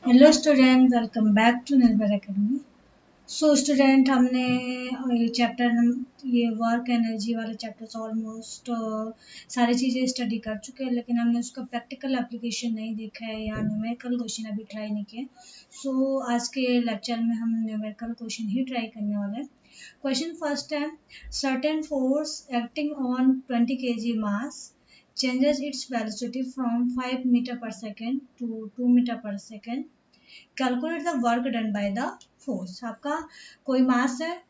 Hello student, welcome back to Nirbhar academy. So student, हमने ये chapter ये वर्क एनर्जी वाले चैप्टर्स ऑलमोस्ट सारी चीज़ें स्टडी कर चुके हैं, लेकिन हमने उसका प्रैक्टिकल एप्लीकेशन नहीं देखा है या न्यूमेरिकल क्वेश्चन अभी ट्राई नहीं किए। सो आज के लेक्चर में हम न्यूमेरिकल क्वेश्चन ही ट्राई करने वाले हैं। क्वेश्चन फर्स्ट है, certain force acting on 20 kg mass changes its velocity from 5 meter per second to 2 meter per second. Calculate the work done by the force. आपका कोई मास है,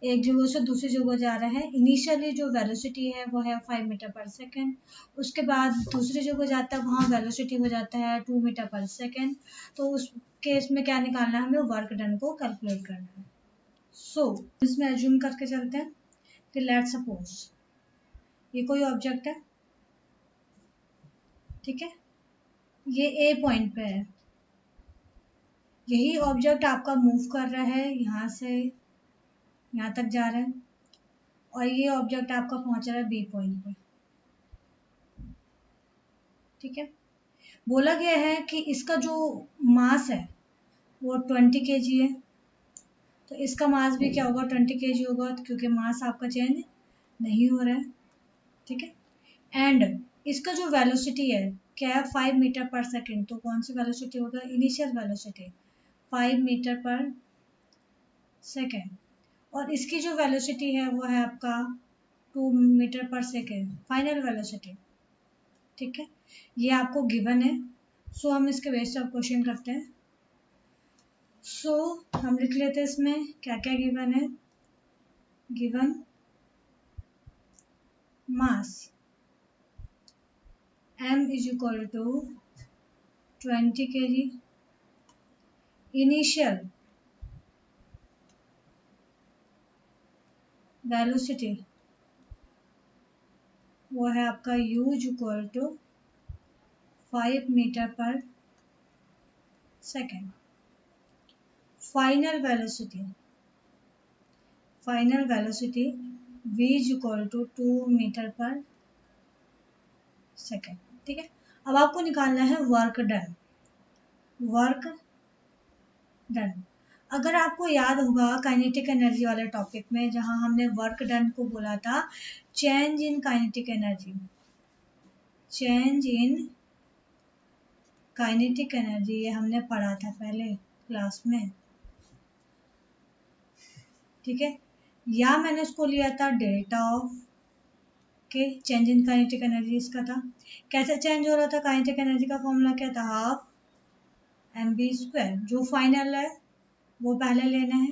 एक जगह से दूसरी जगह जा रहा है। इनिशियली जो वेलोसिटी है वो है 5 मीटर पर सेकेंड, उसके बाद दूसरी जगह जाता है, वहाँ वेलोसिटी हो जाता है 2 मीटर पर सेकेंड। तो उस केस में क्या निकालना है, हमें वर्क डन को कैलकुलेट करना है। सो इसमें एज्यूम करके चलते हैं कि लेट्स सपोज ये कोई ऑब्जेक्ट है, ठीक है, ये ए पॉइंट पे है। यही ऑब्जेक्ट आपका मूव कर रहा है, यहाँ से यहाँ तक जा रहा है, और ये ऑब्जेक्ट आपका पहुंच रहा है बी पॉइंट पे, ठीक है। बोला गया है कि इसका जो मास है वो 20 kg है, तो इसका मास भी क्या होगा, 20 kg होगा, क्योंकि मास आपका चेंज नहीं हो रहा है, ठीक है। एंड इसका जो वेलोसिटी है क्या है, 5 मीटर पर सेकेंड। तो कौन सी वेलोसिटी होगा, इनिशियल वेलोसिटी 5 मीटर पर सेकेंड, और इसकी जो वेलोसिटी है वो है आपका 2 मीटर पर सेकेंड, फाइनल वेलोसिटी, ठीक है। ये आपको गिवन है। सो हम इसके बेस्ड ऑफ क्वेश्चन करते हैं। सो हम लिख लेते हैं इसमें क्या क्या गिवन है। Given mass m is equal to 20 kg, initial velocity वो है आपका u is equal to 5 metre पर second, final velocity v is equal to 2 metre पर सेकेंड, ठीक है। अब आपको निकालना है वर्क डन। वर्क डन, अगर आपको याद होगा काइनेटिक एनर्जी वाले टॉपिक में, जहां हमने वर्क डन को बोला था change in kinetic energy, change in kinetic energy, ये हमने पढ़ा था पहले क्लास में, ठीक है। या मैंने उसको लिया था डेल्टा ऑफ के चेंज इन काइनेटिक एनर्जी, इसका था। कैसे चेंज हो रहा था, काइनेटिक एनर्जी का फॉर्मूला क्या था, हाफ mv स्क्वायर, जो फाइनल है वो पहले लेना है,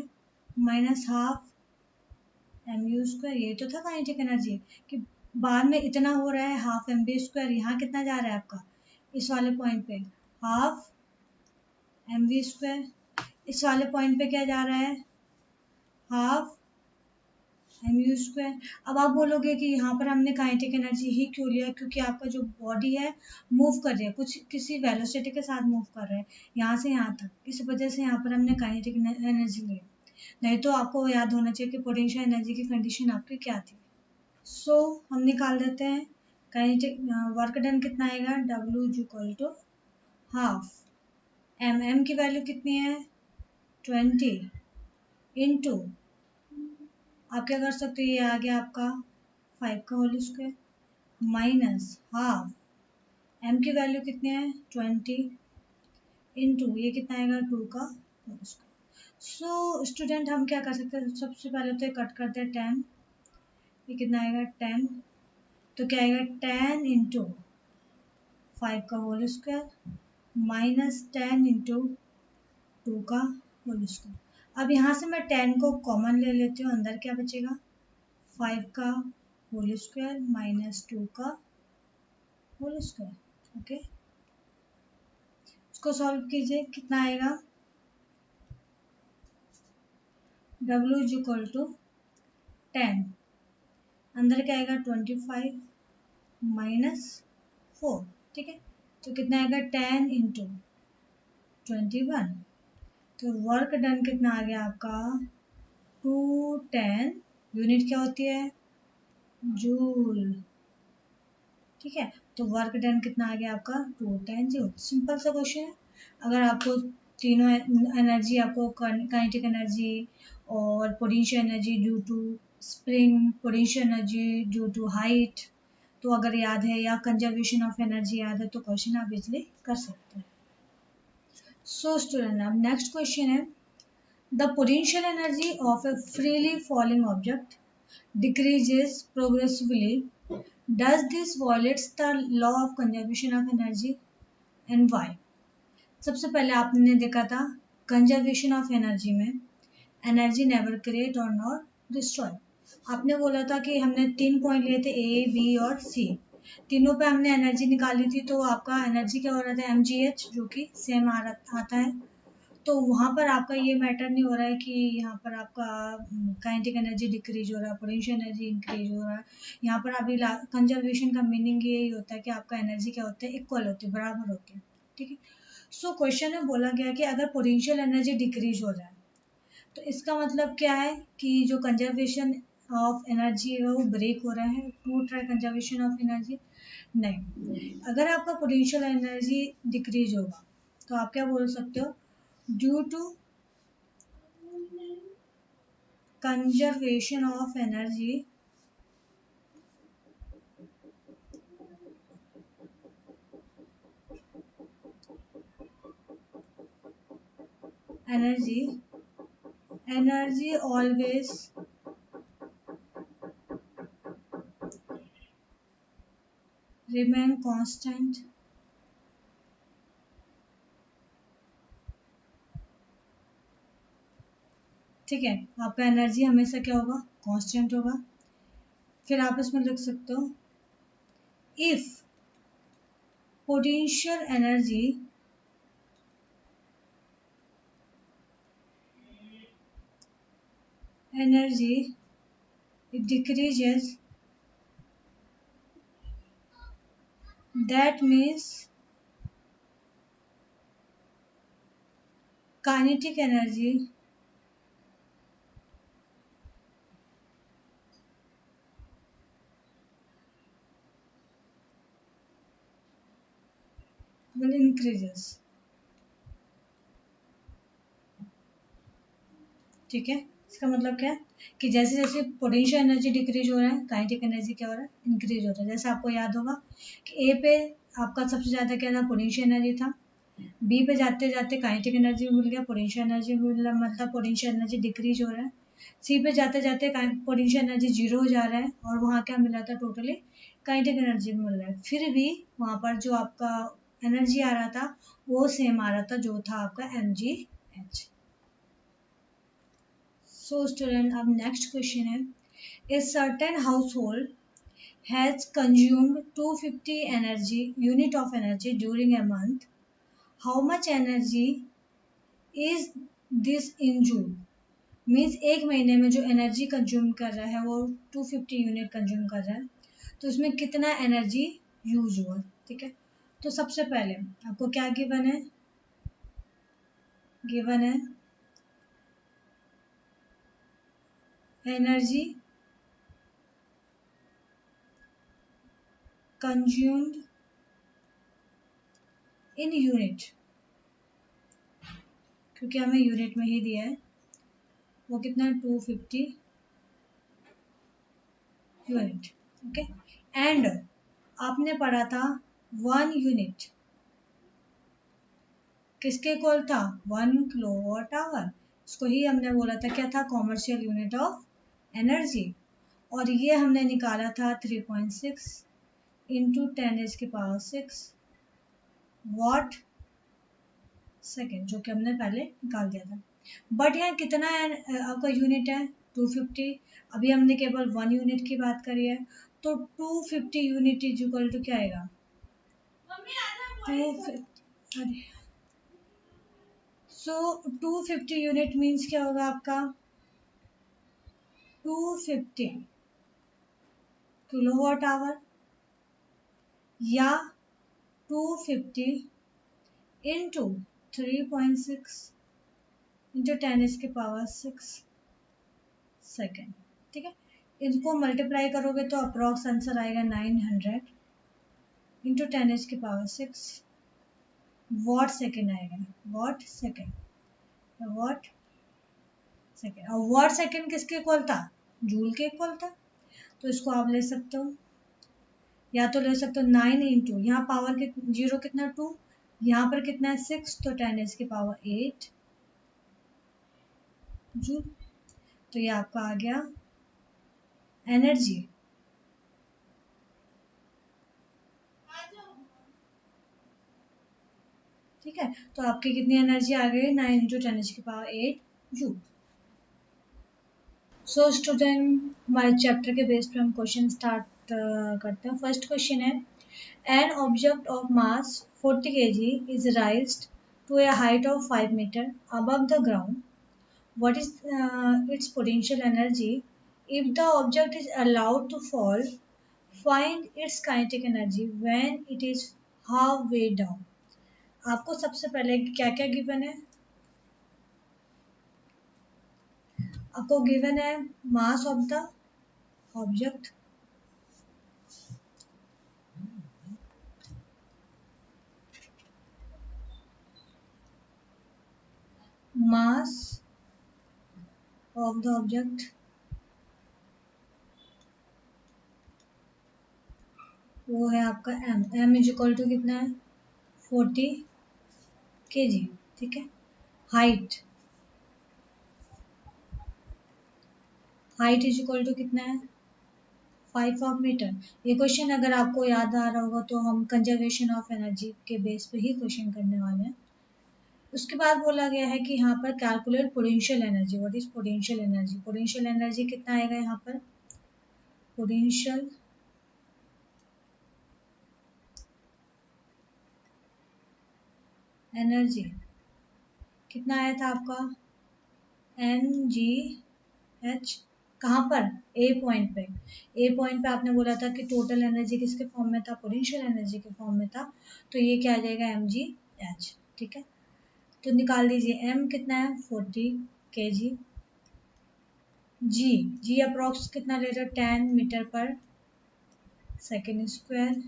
माइनस हाफ mv स्क्वायर। ये तो था काइनेटिक एनर्जी कि बाद में इतना हो रहा है हाफ mv स्क्वायर, यहाँ कितना जा रहा है आपका इस वाले पॉइंट पे हाफ mv स्क्वायर, इस वाले पॉइंट पे क्या जा रहा है हाफ mv स्क्वायर। अब आप बोलोगे कि यहाँ पर हमने काइनेटिक एनर्जी ही क्यों लिया, क्योंकि आपका जो बॉडी है मूव कर रही है, कुछ किसी वेलोसिटी के साथ मूव कर रहा है यहाँ से यहाँ तक, इस वजह से यहाँ पर हमने काइनेटिक एनर्जी ली। नहीं तो आपको याद होना चाहिए कि पोटेंशियल एनर्जी की कंडीशन आपकी क्या थी। सो हम निकाल देते हैं काइनेटिक वर्क डन कितना आएगा, W is equal to half m की वैल्यू कितनी है 20 इंटू, आप क्या कर सकते हो, ये आ गया आपका 5 का whole square, minus half m की वैल्यू कितनी है 20 इंटू ये कितना आएगा 2 का होल स्क्वायर। सो स्टूडेंट हम क्या कर सकते हैं, सबसे पहले तो कट करते हैं 10, ये कितना आएगा 10, तो क्या आएगा 10 इंटू 5 का होल स्क्वायर माइनस 10 इंटू 2 का होल स्क्वायर। अब यहाँ से मैं 10 को कॉमन ले लेती हूँ, अंदर क्या बचेगा 5 का होल स्क्वायर माइनस 2 का होल स्क्वायर, ओके। इसको सॉल्व कीजिए, कितना आएगा W इज इक्वल टू 10, अंदर क्या आएगा 25 माइनस 4, ठीक है। तो कितना आएगा 10 इंटू 21, तो वर्क डन कितना आ गया आपका 210, यूनिट क्या होती है जूल, ठीक है। तो वर्क डन कितना आ गया आपका 210 जूल। सिंपल सा क्वेश्चन है। अगर आपको तीनों एनर्जी आपको काइनेटिक एनर्जी और potential energy due to spring, potential energy due to height, तो अगर याद है, या कंजर्वेशन ऑफ एनर्जी याद है तो क्वेश्चन आप इजली कर सकते हैं। सो स्टूडेंट, अब नेक्स्ट क्वेश्चन है, the potential energy of A freely falling object decreases progressively. Does this violates the law of conservation of energy and why? सबसे पहले आपने देखा था कंजर्वेशन ऑफ एनर्जी में एनर्जी नेवर क्रिएट और not destroy. आपने बोला था कि हमने 3 पॉइंट लिए थे, ए बी और सी, तीनों पे हमने एनर्जी निकाली थी, तो आपका एनर्जी क्या हो रहा था, mgh, जो कि सेम आता है। तो वहाँ पर आपका ये मैटर नहीं हो रहा है कि यहाँ पर आपका काइनेटिक एनर्जी डिक्रीज हो रहा है, पोटेंशियल एनर्जी इंक्रीज हो रहा है। यहाँ पर अभी कंजर्वेशन का मीनिंग यही होता है कि आपका एनर्जी क्या होता है, इक्वल होती है, बराबर होती है। ठीक है, सो क्वेश्चन में बोला गया कि अगर पोटेंशियल एनर्जी डिक्रीज हो जाए तो इसका मतलब क्या है कि जो कंजर्वेशन ऑफ एनर्जी है वो ब्रेक हो रहा है, टूट रहा है कंजर्वेशन ऑफ एनर्जी। नहीं, अगर आपका पोटेंशियल एनर्जी डिक्रीज होगा तो आप क्या बोल सकते हो, due to conservation of energy energy energy always remain constant ठीक है, आपका एनर्जी हमेशा क्या होगा, कांस्टेंट होगा। फिर आप इसमें लिख सकते हो, if potential energy it decreases, that means kinetic energy will increases। ठीक है, इसका मतलब क्या है कि जैसे जैसे पोटेंशियल एनर्जी डिक्रीज हो रहा है, काइनेटिक एनर्जी क्या हो रहा है, इंक्रीज हो रहा है। जैसे आपको याद होगा कि ए पे आपका सबसे ज़्यादा क्या था, पोटेंशियल एनर्जी था, बी पे जाते जाते काइनेटिक एनर्जी मिल गया, पोटेंशियल एनर्जी मिल रहा, मतलब पोटेंशियल एनर्जी डिक्रीज हो रहा है। सी पे जाते जाते पोटेंशियल एनर्जी जीरो हो जा रहा है, और वहाँ क्या मिला था, टोटली काइनेटिक एनर्जी मिल रहा है। फिर भी वहाँ पर जो आपका एनर्जी आ रहा था वो सेम आ रहा था, जो था आपका mgh। So student, अब next question है, a certain household has consumed 250 energy unit of energy during a month. How much energy is this in June? Means एक महीने में जो एनर्जी कंज्यूम कर रहा है वो 250 यूनिट कंज्यूम कर रहा है, तो उसमें कितना एनर्जी यूज हुआ। ठीक है, तो सबसे पहले आपको क्या गिवन है, गिवन है एनर्जी कंज्यूम्ड इन यूनिट, क्योंकि हमें यूनिट में ही दिया है, वो कितना है, 250 यूनिट। ओके, एंड आपने पढ़ा था 1 यूनिट किसके इक्वल था, 1 किलोवाट आवर। इसको ही हमने बोला था क्या था, कॉमर्शियल यूनिट ऑफ एनर्जी। और ये हमने निकाला था 3.6 इंटू 10⁻⁶ वॉट सेकेंड, जो कि हमने पहले निकाल दिया था। बट यहाँ कितना आपका यूनिट है, 250। अभी हमने केवल 1 यूनिट की बात करी है, तो 250 यूनिट इज इक्वल टू क्या आएगा, अरे सो 250 यूनिट मीन्स क्या होगा आपका, 250 किलोवाट आवर, या 250 इंटू 3.6 इंटू 10⁻⁶ सेकेंड। ठीक है, इनको मल्टीप्लाई करोगे तो अप्रॉक्स आंसर आएगा 900 इंटू 10⁻⁶ वॉट सेकेंड आएगा, वॉट सेकेंड, वॉट सेकेंड। और वॉट सेकेंड किसके इक्वल था, जूल के इक्वल था। तो इसको आप ले सकते हो, या तो ले सकते हो 9 इंटू, यहाँ पावर के जीरो कितना 2, यहाँ पर कितना है 6, तो 10⁸ जूल। तो ये आपका आ गया एनर्जी। ठीक है, तो आपकी कितनी एनर्जी आ गई, 9 × 10⁸ जूल। सो स्टूडेंट, हमारे चैप्टर के बेस पे हम क्वेश्चन स्टार्ट करते हैं। फर्स्ट क्वेश्चन है, an object of mass 40 kg is raised to a height of 5 metre above the ground. What is its potential energy? If the object is allowed to fall, find its kinetic energy when it is halfway down. आपको सबसे पहले क्या क्या given है, आपको given है mass of the object, mass of the object वो है आपका m, m is equal to कितना है 40 kg। ठीक है, height, height is equal to कितना है 5 ऑफ मीटर। ये क्वेश्चन अगर आपको याद आ रहा होगा तो हम कंजर्वेशन ऑफ एनर्जी के बेस पे ही क्वेश्चन करने वाले हैं। उसके बाद बोला गया है कि यहाँ पर calculate potential energy. What is potential energy, potential energy कितना आएगा यहाँ पर, पोटेंशियल एनर्जी कितना आया था आपका, एन जी एच, कहाँ पर, ए पॉइंट पे। ए पॉइंट पे आपने बोला था कि टोटल एनर्जी किसके फॉर्म में था, पोटेंशियल एनर्जी के फॉर्म में था। तो ये क्या आ जाएगा एम जी एच। ठीक है, तो निकाल दीजिए, एम कितना है 40 kg, जी, जी अप्रोक्स कितना ले रहा है 10 मीटर पर second square,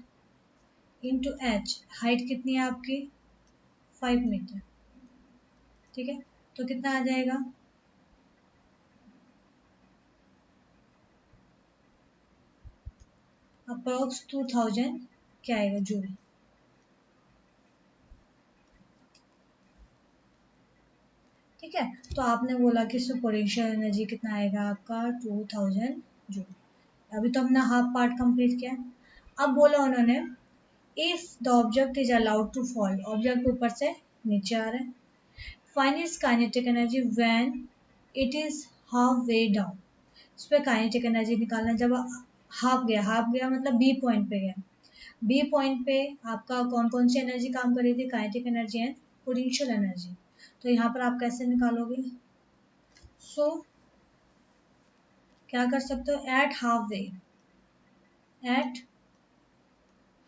into H, height कितनी है आपकी 5 मीटर। ठीक है, तो कितना आ जाएगा, अप्रोक्स 2000 क्या आएगा जूल। ठीक है, तो आपने बोला कि इसमें पोटेंशियल एनर्जी कितना आएगा आपका 2000 जूल। अभी तो हमने हाफ पार्ट कंप्लीट किया। अब बोला उन्होंने, if the object is allowed to fall, object ऊपर से नीचे आ रहा है, find its kinetic energy when it is half way down. इस पर काइनेटिक एनर्जी निकालना, जब हाफ गया, हाफ गया मतलब बी पॉइंट पे गया, बी पॉइंट पे आपका कौन कौन सी एनर्जी काम कर रही थी, kinetic energy and potential energy. तो यहाँ पर आप कैसे निकालोगे, सो क्या कर सकते हो, at half way, at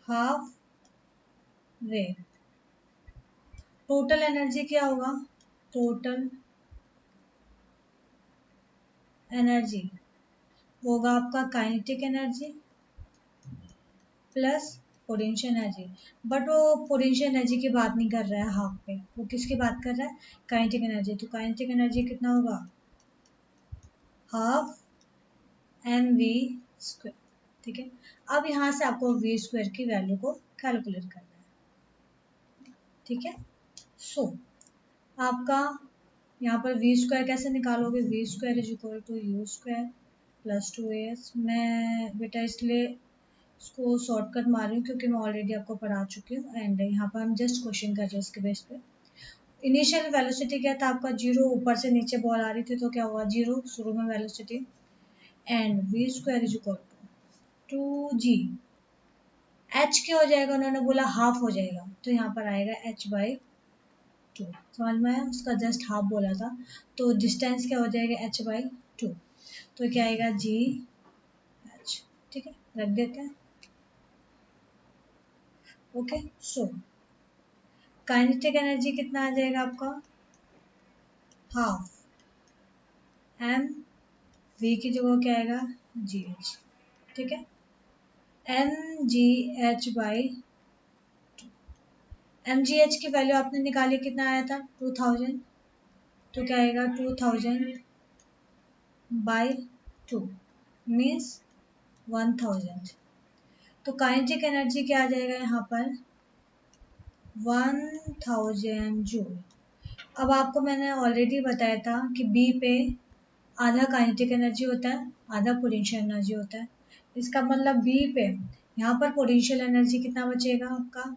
half way total energy क्या होगा, टोटल एनर्जी होगा आपका kinetic energy plus potential energy. But वो पोटेंशियल एनर्जी की बात नहीं कर रहा है हाफ पे, वो किसकी बात कर रहा है, काइनेटिक एनर्जी। तो काइनेटिक एनर्जी कितना होगा, हाफ एम वी स्क्वायर। ठीक है, अब यहाँ से आपको वी स्क्वायर की वैल्यू को कैलकुलेट करना है। ठीक है, सो आपका यहाँ पर वी स्क्वायर कैसे निकालोगे, v square is equal to u square plus 2as। मैं बेटा इसलिए इसको शॉर्टकट मार रही हूँ क्योंकि मैं ऑलरेडी आपको पढ़ा चुकी हूँ, एंड यहाँ पर हम जस्ट क्वेश्चन कर रहे हैं इसके बेस पे। इनिशियल वेलोसिटी क्या था आपका, जीरो, ऊपर से नीचे बॉल आ रही थी तो क्या हुआ जीरो शुरू में velocity, and v square is equal to g, h क्या हो जाएगा, उन्होंने बोला हाफ हो जाएगा, तो यहाँ पर आएगा h/2। समझ में आया, उसका जस्ट हाफ बोला था, तो डिस्टेंस क्या हो जाएगा h/2, तो क्या आएगा जी एच। ठीक है, रख देते हैं। ओके, सो काइनेटिक एनर्जी कितना आ जाएगा आपका, हाफ एम वी की जगह क्या आएगा जी एच। ठीक है, m g h by mgh की वैल्यू आपने निकाली, कितना आया था 2000, तो क्या आएगा 2000 बाई 2 मीन्स 1000। तो काइनेटिक एनर्जी क्या आ जाएगा यहाँ पर 1000 जूल। अब आपको मैंने ऑलरेडी बताया था कि बी पे आधा काइनेटिक एनर्जी होता है, आधा पोटेंशियल एनर्जी होता है। इसका मतलब बी पे यहाँ पर पोटेंशियल एनर्जी कितना बचेगा आपका,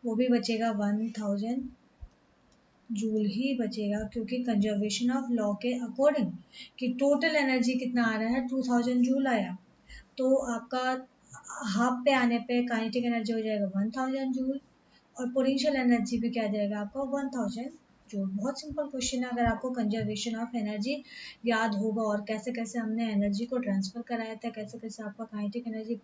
वो भी बचेगा 1000 जूल ही बचेगा, क्योंकि कंजर्वेशन ऑफ लॉ के अकॉर्डिंग कि टोटल एनर्जी कितना आ रहा है 2000 जूल आया, तो आपका हाफ पे आने पे काइनेटिक एनर्जी हो जाएगा 1000 जूल और पोटेंशियल एनर्जी भी क्या जाएगा आपका 1000 जूल। बहुत सिंपल क्वेश्चन है। अगर आपको कंजर्वेशन ऑफ एनर्जी याद होगा और कैसे कैसे हमने एनर्जी को ट्रांसफर कराया था, कैसे कैसे आपका काइनेटिक एनर्जी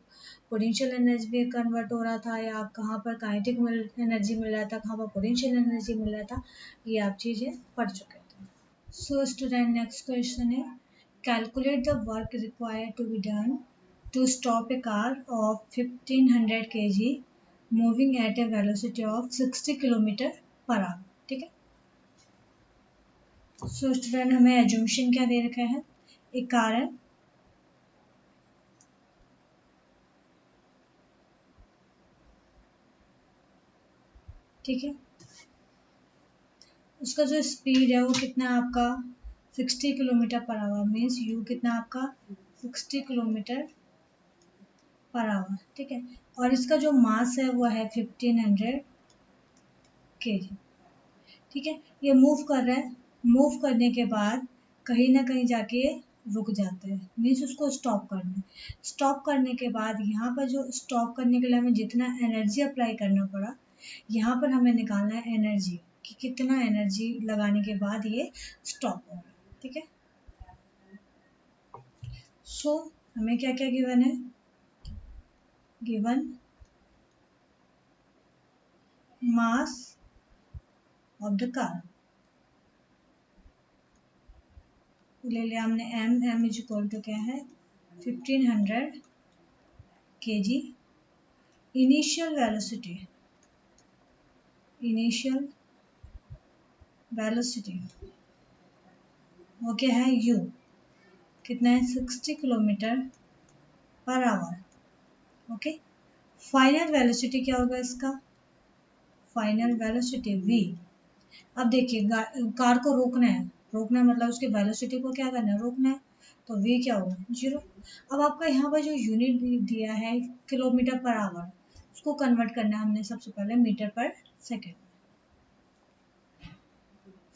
पोटेंशियल एनर्जी में कन्वर्ट हो रहा था, या आप कहाँ पर काइनेटिक एनर्जी मिल रहा था, कहाँ पर पोटेंशियल एनर्जी मिल रहा था, ये आप चीज़ें पढ़ चुके थे। सो स्टूडेंट नेक्स्ट क्वेश्चन है, calculate the work required to be done to stop a car of 1500 kg moving at a velocity of 60 km per hour। ठीक है, सो स्टूडेंट हमें एज्यूमशन क्या दे रखा है, एक कार है, ठीक है, उसका जो स्पीड है वो कितना है आपका 60 kilometre per hour, means you कितना आपका 60 किलोमीटर पर आवर। ठीक है, और इसका जो मास है वो है 1500 kg। ठीक है, ये मूव कर रहा है, मूव करने के बाद कहीं ना कहीं जाके रुक जाता है, मीन्स उसको स्टॉप करना है। स्टॉप करने के बाद यहाँ पर जो स्टॉप करने के लिए हमें जितना एनर्जी अप्लाई करना पड़ा, यहाँ पर हमें निकालना है एनर्जी कि कितना एनर्जी लगाने के बाद ये स्टॉप होगा। ठीक है, सो हमें क्या क्या गिवन है, given mass of the car, ले लिया हमने एम इज इक्वल टू क्या है 1500 kg। Initial velocity, initial velocity वो क्या है u, कितना है 60 kilometre per hour. Okay, final velocity क्या होगा इसका, फाइनल वेलोसिटी v। अब देखिए कार को रोकना है, रोकना मतलब उसके वेलोसिटी को क्या करना है, रोकना है, तो v क्या होगा 0। अब आपका यहाँ पर जो यूनिट दिया है किलोमीटर पर आवर, उसको कन्वर्ट करना है हमने सबसे पहले मीटर पर सेकेंड।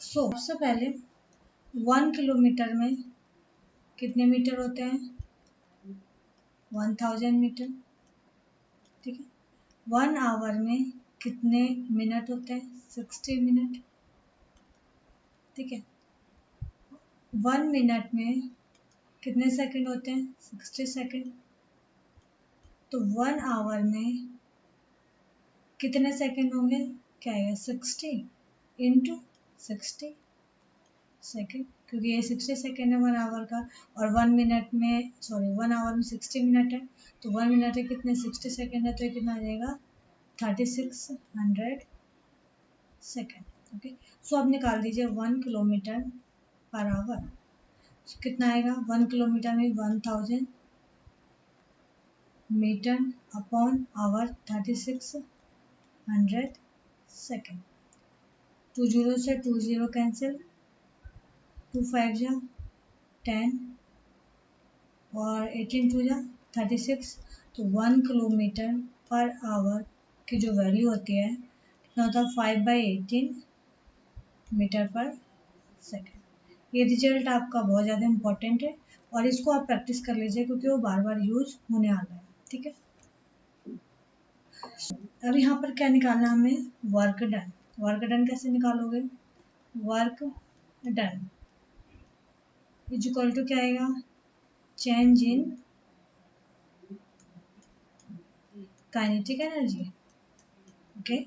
सो सबसे पहले 1 किलोमीटर में कितने मीटर होते हैं 1000 मीटर। ठीक है, 1 आवर में कितने मिनट होते हैं 60 मिनट। ठीक है, 1 मिनट में कितने सेकंड होते हैं 60 सेकंड। तो 1 आवर में कितने सेकंड होंगे, क्या है 60 इंटू 60 सेकंड, क्योंकि ये 60 सेकंड है 1 आवर का, और 1 मिनट में 1 आवर में 60 मिनट है, तो 1 मिनट है कितने 60 सेकंड है, तो ये कितना आ जाएगा 3600 सेकंड। ओके, सो अब निकाल दीजिए 1 किलोमीटर पर आवर, कितना आएगा 1 किलोमीटर में 1000 metre upon hour 3600 second. 2 zero से 2 जीरो कैंसिल, 2 5 जा 10 और 18 2 जा 36, तो 1 किलोमीटर पर आवर की जो वैल्यू होती है कितना होता है 5/18 मीटर पर सेकेंड। ये रिजल्ट आपका बहुत ज़्यादा इंपॉर्टेंट है और इसको आप प्रैक्टिस कर लीजिए क्योंकि वो बार बार यूज होने वाला है। ठीक है, अब यहाँ पर क्या निकालना हमें, वर्क डन। वर्क डन कैसे निकालोगे, work done is equal to क्या आएगा, change in kinetic energy. Okay,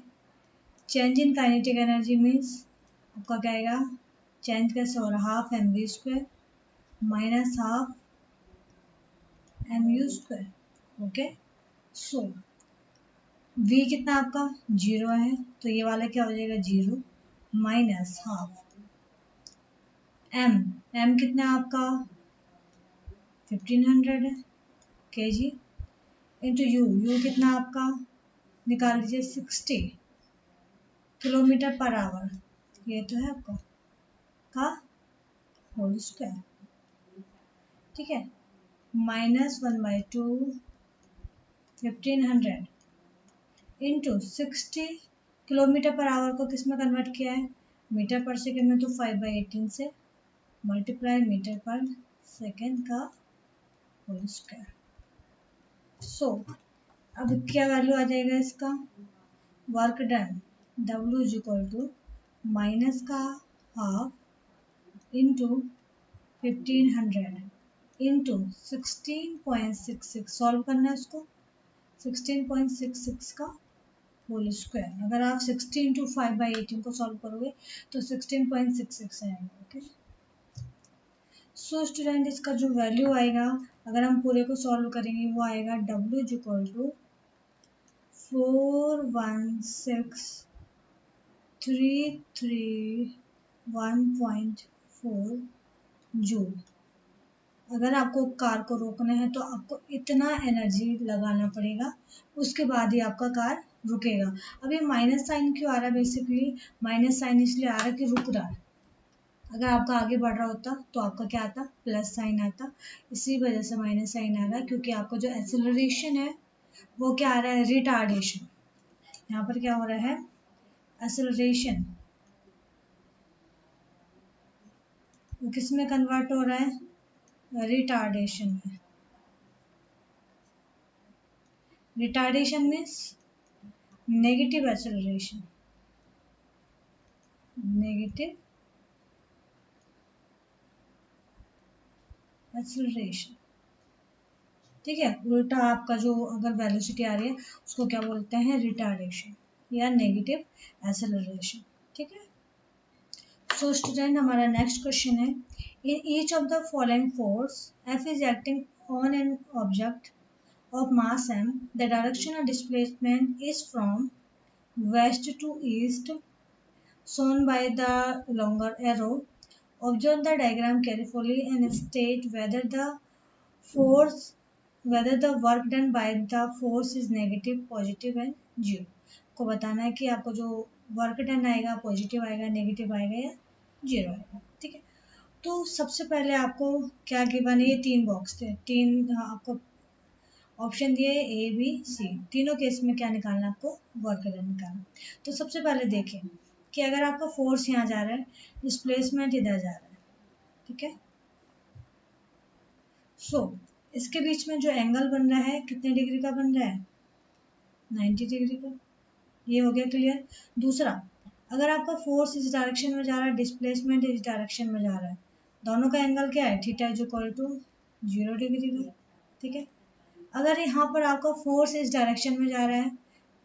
change in kinetic energy means आपका क्या आएगा, चेंज कैसे हो रहा, half m v square minus half m u square. Okay, so v कितना आपका 0 है, तो ये वाला क्या हो जाएगा 0 माइनस हाफ m कितना आपका 1500 है kg इंटू u कितना आपका निकाल लीजिए 60 किलोमीटर पर आवर, ये तो है आपका का होल स्क्वायर, ठीक है। -1/2 1500 इंटू 60 किलोमीटर पर आवर को किस में कन्वर्ट किया है मीटर पर सेकेंड में, तो 5/18 से मल्टीप्लाई मीटर पर सेकेंड का होल स्क्वायर। सो अब क्या वैल्यू आ जाएगा इसका, work done W is equal to minus का हाफ इंटू 1500 इंटू 16.66, सॉल्व करना है उसको 16.66 का होल स्क्वायर। अगर आप 16 इंटू 5/18 को सॉल्व करोगे तो 16.66 आएगा। ओके, सो स्टूडेंट इसका जो वैल्यू आएगा अगर हम पूरे को सॉल्व करेंगे वो आएगा W is equal to 416,331.4 joule. अगर आपको कार को रोकना है तो आपको इतना एनर्जी लगाना पड़ेगा, उसके बाद ही आपका कार रुकेगा। अब ये माइनस साइन क्यों आ रहा है, बेसिकली माइनस साइन इसलिए आ रहा है कि रुक रहा है। अगर आपका आगे बढ़ रहा होता तो आपका क्या आता प्लस साइन आता, इसी वजह से माइनस साइन आ रहा है, क्योंकि आपका जो एक्सेलरेशन है वो क्या आ रहा है रिटार्डेशन। यहाँ पर क्या हो रहा है एक्सेलरेशन, वो किस में कन्वर्ट हो रहा है रिटार्डेशन में। Retardation means negative acceleration, negative acceleration, ठीक है। उल्टा आपका जो अगर वेलोसिटी आ रही है उसको क्या बोलते हैं रिटार्डेशन या नेगेटिव एक्सेलरेशन, ठीक है। सो स्टूडेंट हमारा नेक्स्ट क्वेश्चन है, in each of the following force F is acting on an object of mass m, the direction of displacement is from west to east, shown by the longer arrow. Observe the diagram carefully and state force, whether the work done by the force is negative, positive and zero. को बताना है कि आपको जो work done आएगा positive आएगा, negative आएगा या जीरो आएगा, ठीक है। तो सबसे पहले आपको क्या गिवन है, ये तीन बॉक्स थे, तीन आपको ऑप्शन दिए ए बी सी, तीनों केस में क्या निकालना आपको वर्क डन निकालना। तो सबसे पहले देखें कि अगर आपका फोर्स यहाँ जा रहा है, डिस्प्लेसमेंट इधर जा रहा है, ठीक है। सो इसके बीच में जो एंगल बन रहा है कितने डिग्री का बन रहा है 90 डिग्री का, ये हो गया क्लियर। दूसरा, अगर आपका फोर्स इस डायरेक्शन में जा रहा है, डिस्प्लेसमेंट इस डायरेक्शन में जा रहा है, दोनों का एंगल क्या है theta is equal to 0 degree का, ठीक है। अगर यहाँ पर आपका फोर्स इस डायरेक्शन में जा रहा है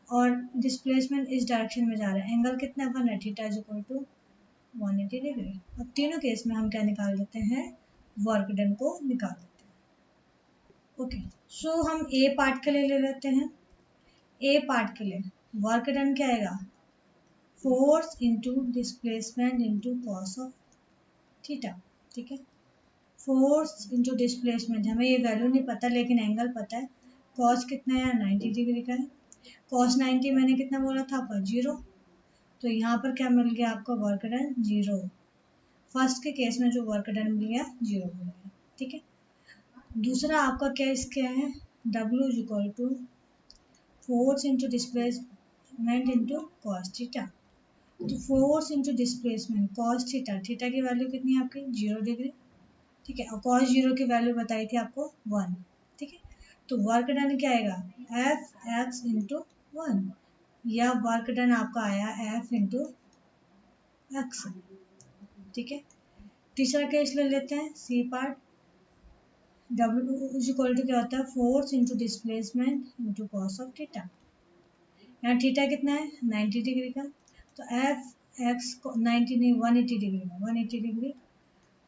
और डिस्प्लेसमेंट इस डायरेक्शन में जा रहा है, एंगल कितना बन रहा है theta is equal to 180 degree. अब तीनों केस में हम क्या निकाल देते हैं वर्क डन को निकाल देते हैं। ओके, सो हम ए पार्ट के लिए ले लेते हैं। ए पार्ट के लिए वर्क डन क्या आएगा force into displacement into cos of theta, ठीक है। फोर्स इंटू डिस्प्लेसमेंट, हमें ये वैल्यू नहीं पता लेकिन एंगल पता है, कॉस कितना है 90 डिग्री का है, कॉस 90 मैंने कितना बोला था आपका 0, तो यहाँ पर क्या मिल गया आपका वर्क डन 0। फर्स्ट के केस में जो वर्क डन मिल गया 0 मिल गया, ठीक है। दूसरा आपका केस क्या है W is equal to force into displacement into cos theta. तो force into displacement cos theta, theta की वैल्यू कितनी है आपकी 0 डिग्री, ठीक है, और कॉस 0 की वैल्यू बताई थी आपको 1, ठीक है। तो वर्क डन क्या आएगा एफ एक्स इंटू 1, या वर्क डन आपका आया एफ इंटू एक्स, ठीक है। तीसरा केस ले लेते हैं c part, W is equal to क्या होता है force into displacement into cos of theta. यहाँ थीटा कितना है 90 डिग्री का, तो एफ एक्स 90 नहीं 180 डिग्री में 180 डिग्री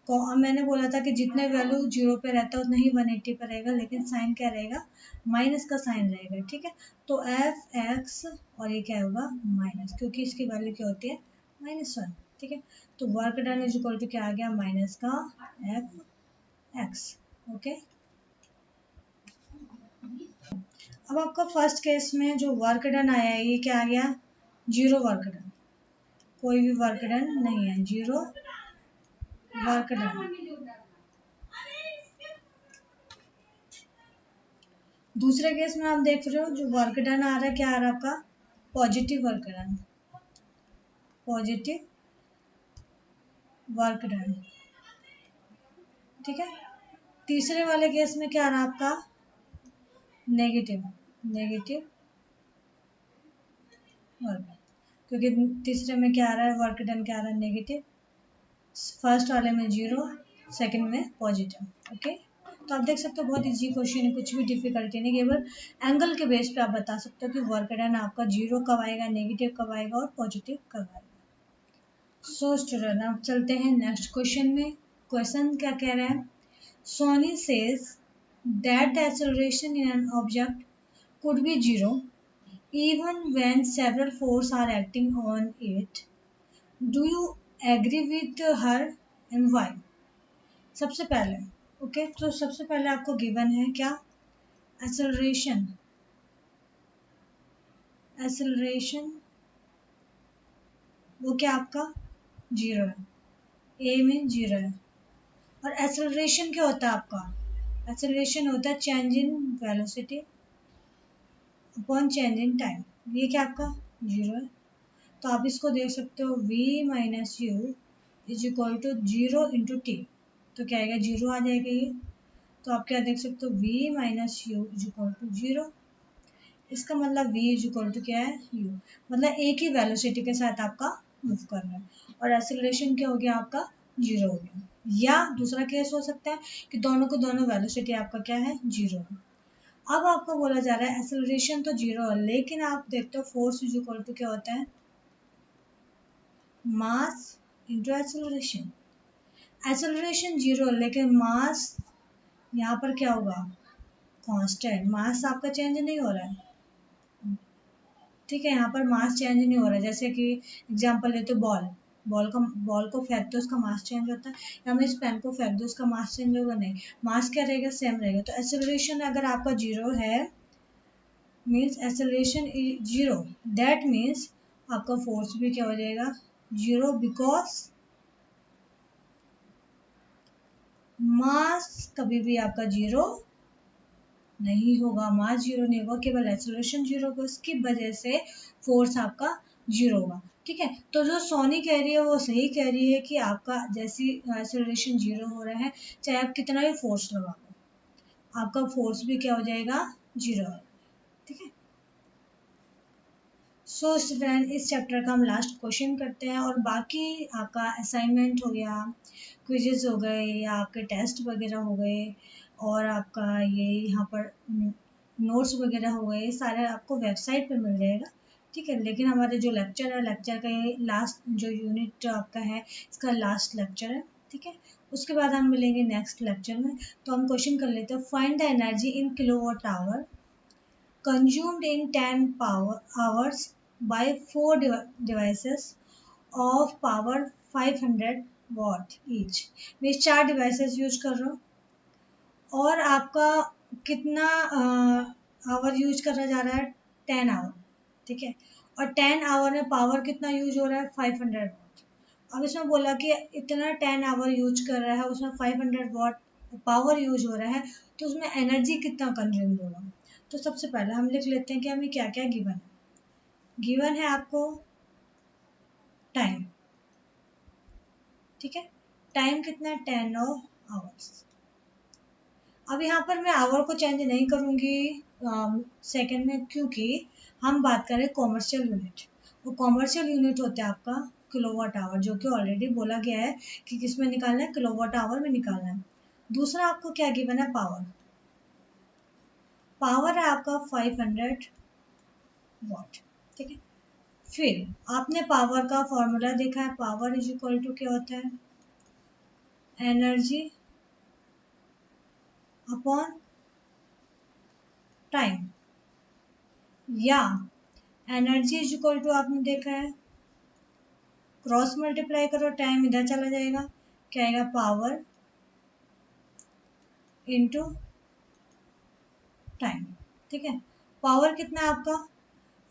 मैंने बोला था कि जितने वैल्यू 0 पे रहता है उतना ही 180 पे रहेगा, लेकिन साइन क्या रहेगा, माइनस का साइन रहेगा, ठीक है। तो एफ एक्स और ये क्या होगा माइनस, क्योंकि इसकी वैल्यू क्या होती है -1, ठीक है। तो work done is equal to क्या आ गया, माइनस का एफ एक्स, ओके। अब आपका फर्स्ट केस में जो वर्क डन आया है ये क्या आ गया, 0 वर्क डन, कोई भी वर्क डन नहीं है, 0 वर्क डन। दूसरे केस में आप देख रहे हो जो वर्क डन आ रहा है, क्या आ रहा है आपका, positive work done, positive work done, ठीक है। तीसरे वाले केस में क्या आ रहा है आपका, नेगेटिव, नेगेटिव वर्क, क्योंकि तीसरे में क्या आ रहा है, वर्क डन क्या आ रहा है, नेगेटिव। फर्स्ट वाले में 0, सेकंड में पॉजिटिव, ओके। तो आप देख सकते हो बहुत इजी क्वेश्चन है, कुछ भी डिफिकल्टी नहीं, केवल एंगल के बेस पे आप बता सकते हो कि वर्क डन आपका 0 कब आएगा, नेगेटिव कब आएगा और पॉजिटिव कब आएगा। सो स्टूडेंट अब चलते हैं नेक्स्ट क्वेश्चन में। क्वेश्चन क्या कह रहे हैं, Sony says that the acceleration in an object could be 0 even when several forces are acting on it. Do you agree with her and why? सबसे पहले ओके तो सबसे पहले आपको गिवन है क्या, एक्सेलरेशन, एक्सेलरेशन वो क्या आपका 0 है, ए में 0 है। और एक्सेलरेशन क्या होता है आपका, एक्सेलरेशन होता है change in velocity upon change in time, ये क्या आपका 0 है। तो आप इसको देख सकते हो v minus u is equal to 0 into t, तो क्या आएगा 0 आ जाएगा ये। तो आप क्या देख सकते हो v minus u is equal to 0, इसका मतलब v इज इक्वल टू क्या है u, मतलब एक ही वेलोसिटी के साथ आपका मूव कर रहा है, और एक्सेलरेशन क्या हो गया आपका 0 हो गया। या दूसरा केस हो सकता है कि दोनों को दोनों वेलोसिटी आपका क्या है 0 है। अब आपको बोला जा रहा है एक्सेलरेशन तो 0 है, लेकिन आप देखते हो फोर्स इज इक्वल टू क्या होता है, मास इंटू एक्सेलरेशन। एक्सेलरेशन 0 लेकिन मास यहाँ पर क्या होगा, कांस्टेंट, मास आपका चेंज नहीं हो रहा है, ठीक है। यहाँ पर मास चेंज नहीं हो रहा है, जैसे कि एग्जांपल लेते बॉल, बॉल को फेंक दो उसका मास चेंज होता है, या मैं इस पेन को फेंक दो उसका मास चेंज होगा, नहीं, मास क्या रहेगा सेम रहेगा। तो एक्सेलरेशन अगर आपका 0 है means acceleration is 0, that means आपका फोर्स भी क्या हो जाएगा 0, बिकॉज मास कभी भी आपका 0 नहीं होगा, मास 0 नहीं होगा, केवल एक्सेलरेशन 0 होगा, उसकी वजह से फोर्स आपका 0 होगा, ठीक है। तो जो सोनी कह रही है वो सही कह रही है कि आपका जैसी एक्सेलरेशन 0 हो रहा है, चाहे आप कितना भी फोर्स लगा लो आपका फोर्स भी क्या हो जाएगा 0, ठीक है। सो स्टूडेंट इस चैप्टर का हम लास्ट क्वेश्चन करते हैं, और बाकी आपका असाइनमेंट हो गया, क्विजेज हो गए, या आपके टेस्ट वगैरह हो गए, और आपका ये यहाँ पर नोट्स वगैरह हो गए, सारे आपको वेबसाइट पे मिल जाएगा, ठीक है। लेकिन हमारे जो लेक्चर है, लेक्चर का ये लास्ट जो यूनिट आपका है इसका लास्ट लेक्चर है, ठीक है। उसके बाद हम मिलेंगे नेक्स्ट लेक्चर में। तो हम क्वेश्चन कर लेते हैं, find the energy in kilowatt hour consumed in 10 power hours by 4 devices of power 500 watt each। मैं 4 डिवाइसेस यूज कर रहा हूँ, और आपका कितना आवर यूज करा जा रहा है 10 आवर, ठीक है। और 10 आवर में पावर कितना यूज हो रहा है 500 वाट। अब इसमें बोला कि इतना 10 आवर यूज कर रहा है, उसमें 500 वाट पावर यूज हो रहा है, तो उसमें एनर्जी कितना कंज्यूम होगा। तो सबसे पहले हम लिख लेते हैं कि हमें क्या क्या गिवन है। गिवन है आपको टाइम, ठीक है, टाइम कितना है 10 आवर्स। अब यहाँ पर मैं आवर को चेंज नहीं करूँगी सेकंड में, क्योंकि हम बात करें कॉमर्शियल यूनिट, वो कॉमर्शियल यूनिट होता है आपका किलोवाट आवर, जो कि ऑलरेडी बोला गया है कि किस में निकालना है, किलोवाट आवर में निकालना है। दूसरा आपको क्या गिवन है, पावर, पावर है आपका 500 वाट, ठीक है। फिर आपने पावर का फॉर्मूला देखा है, पावर इज इक्वल टू क्या होता है, एनर्जी अपॉन टाइम, या एनर्जी इज इक्वल टू, आपने देखा है क्रॉस मल्टीप्लाई करो, टाइम इधर चला जाएगा, क्या आएगा पावर इनटू टाइम। ठीक है, पावर कितना है आपका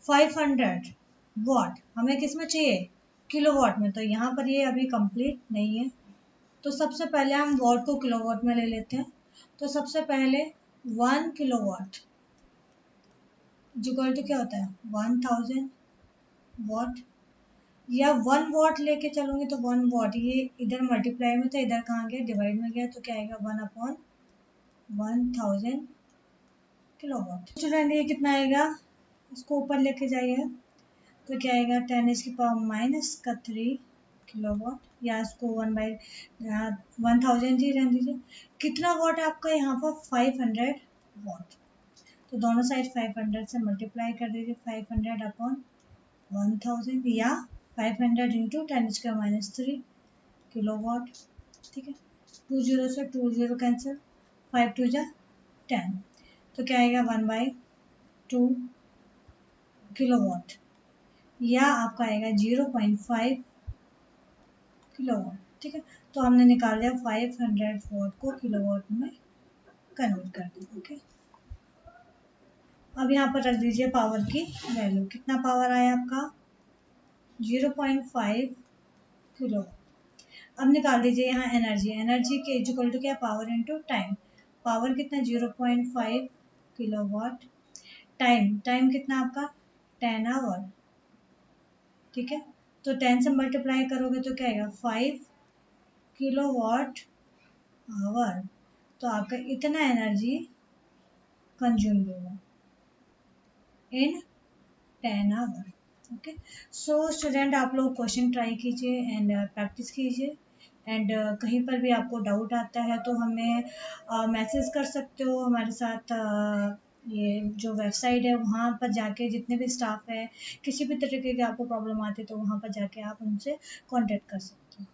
500 वॉट, हमें किस में चाहिए किलोवाट में, तो यहाँ पर ये अभी कंप्लीट नहीं है, तो सबसे पहले हम वॉट को किलोवाट में ले लेते हैं। तो सबसे पहले 1 किलोवाट इक्वल टू क्या होता है 1000 वॉट, या 1 वॉट लेके चलूंगी तो 1 वॉट, ये इधर मल्टीप्लाई में था, इधर कहाँ गया डिवाइड में गया, तो क्या आएगा 1 अपॉन 1000 किलोवाट। स्टूडेंट ये कितना आएगा, इसको ऊपर लेके जाइए, तो क्या आएगा 10⁻³ किलोवाट, या इसको 1000 ही रहने दीजिए। कितना वॉट है आपका यहाँ पर 500 वॉट, तो दोनों साइड 500 से मल्टीप्लाई कर दीजिए, 500 अपॉन 1000 या 500 इंटू 10⁻³ किलोवाट। ठीक है, 2 0 से 2 0 कैंसिल, 5 2 जा 10, तो क्या आएगा 1/2 किलोवाट, या आपका आएगा 0.5 किलोवाट। ठीक है, तो हमने निकाल दिया 500 वॉट को किलोवाट में कन्वर्ट कर दिया। ओके, अब यहाँ पर रख दीजिए पावर की वैल्यू, कितना पावर आया आपका 0.5 किलोवाट। अब निकाल दीजिए यहाँ एनर्जी, एनर्जी के इक्वल टू क्या पावर इनटू टाइम, पावर कितना 0.5 किलोवाट, टाइम टाइम कितना आपका 10 आवर। ठीक है, तो 10 से मल्टीप्लाई करोगे तो क्या आएगा 5 किलोवाट आवर, तो आपका इतना एनर्जी कंज्यूम होगा इन 10 आवर। ओके, सो स्टूडेंट आप लोग क्वेश्चन ट्राई कीजिए एंड प्रैक्टिस कीजिए, एंड कहीं पर भी आपको डाउट आता है तो हमें मैसेज कर सकते हो हमारे साथ, ये जो वेबसाइट है वहाँ पर जाके, जितने भी स्टाफ है किसी भी तरीके की आपको प्रॉब्लम आती है तो वहाँ पर जाके आप उनसे कांटेक्ट कर सकते हो।